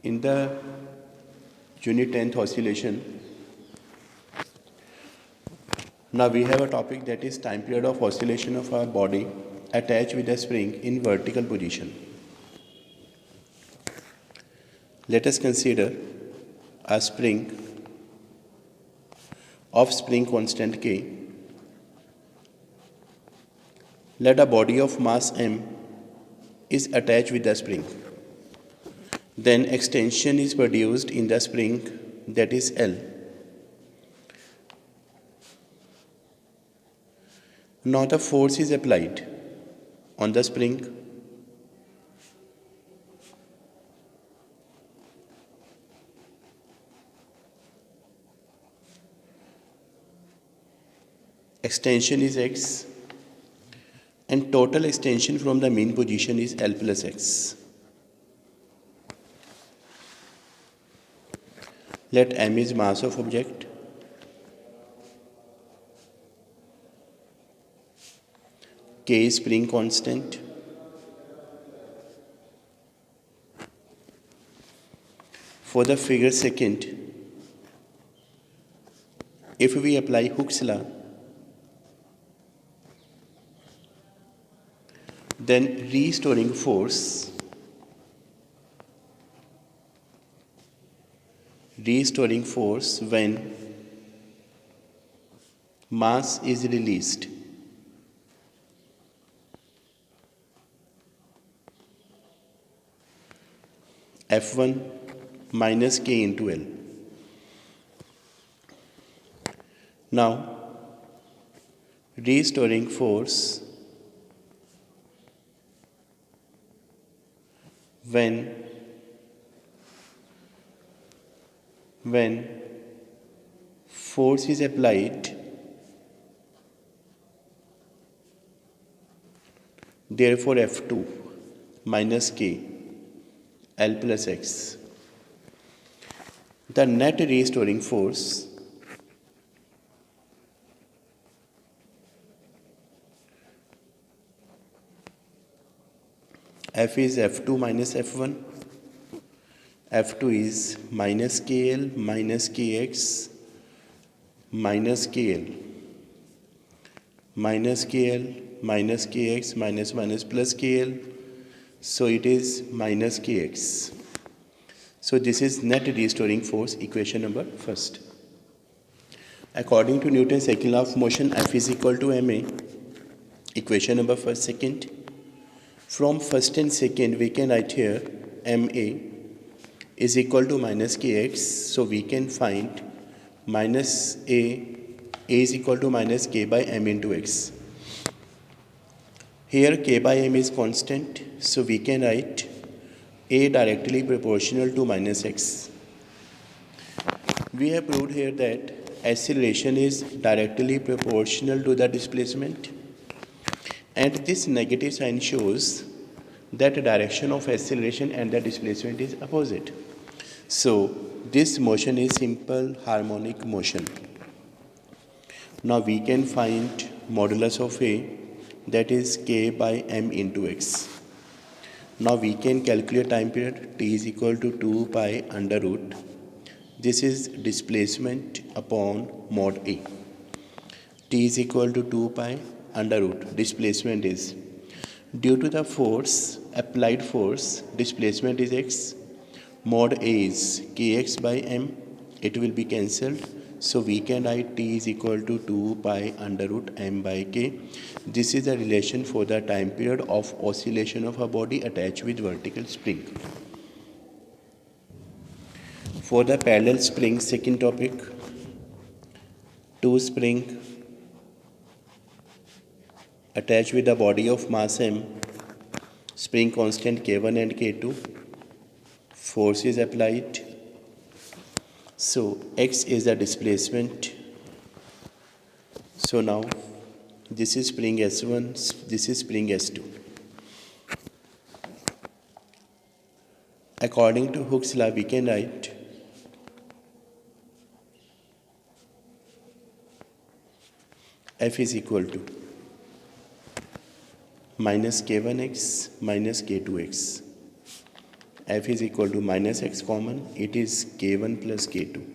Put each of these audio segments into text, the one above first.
In the Unit 10th oscillation, now we have a topic that is time period of oscillation of our body attached with a spring in vertical position. Let us consider a spring of spring constant K. Let a body of mass M is attached with the spring. Then extension is produced in the spring, that is L. Now the force is applied on the spring. Extension is X and total extension from the mean position is L plus X. Let M is mass of object. K is spring constant. For the figure second, if we apply Hooke's law, then restoring force when mass is released F1 minus K into L. Now, restoring force when force is applied, therefore F2 minus K L plus X. The net restoring force F is F2 minus F1. F2 is minus KL minus KX minus KL minus KL minus KX minus plus KL. So it is minus KX. So this is net restoring force, equation number first. According to Newton's second law of motion, F is equal to ma. Equation number first, second. From first and second, we can write here ma is equal to minus kx. So we can find minus a is equal to minus k by m into x. Here k by m is constant, so we can write a directly proportional to minus x. We have proved here that acceleration is directly proportional to the displacement, and this negative sign shows that the direction of acceleration and the displacement is opposite. So this motion is simple harmonic motion. Now we can find modulus of A, that is k by m into x. Now we can calculate time period. T is equal to 2 pi under root. This is displacement upon mod A. T is equal to 2 pi under root. Displacement is, due to the force, applied force, displacement is x. Mod A is kx by m. It will be cancelled. So we can write T is equal to 2 pi under root m by k. This is the relation for the time period of oscillation of a body attached with vertical spring. For the parallel spring, second topic, two spring attached with a body of mass m, spring constant K1 and K2, force is applied. So x is the displacement. So now this is spring S1, this is spring S2. According to Hooke's law, we can write F is equal to minus K1x minus K2x. f is equal to minus x common, it is k1 plus k2.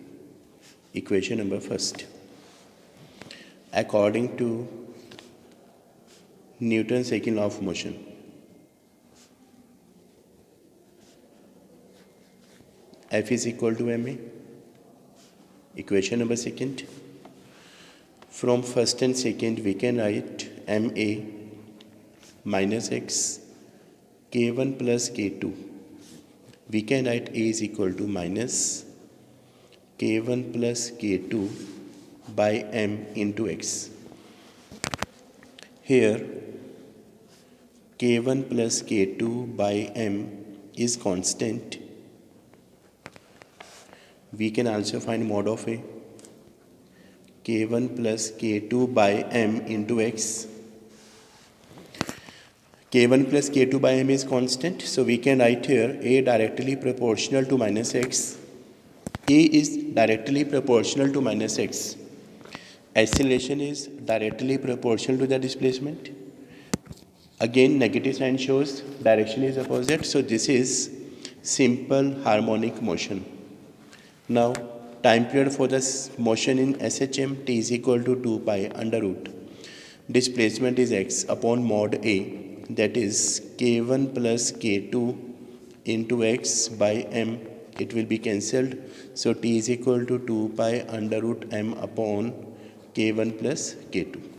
Equation number first. According to Newton's second law of motion, f is equal to ma. Equation number second. From first and second we can write ma minus x k1 plus k2. We can write a is equal to minus k1 plus k2 by m into x. Here k1 plus k2 by m is constant. We can also find mod of a. k1 plus k2 by m into x. k1 plus k2 by m is constant, so we can write here a directly proportional to minus x. A is directly proportional to minus x. Acceleration is directly proportional to the displacement. Again, negative sign shows direction is opposite, so this is simple harmonic motion. Now, time period for this motion in SHM, t is equal to 2 pi under root. Displacement is x upon mod a, that is k1 plus k2 into x by m. It will be cancelled. So t is equal to 2 pi under root m upon k1 plus k2.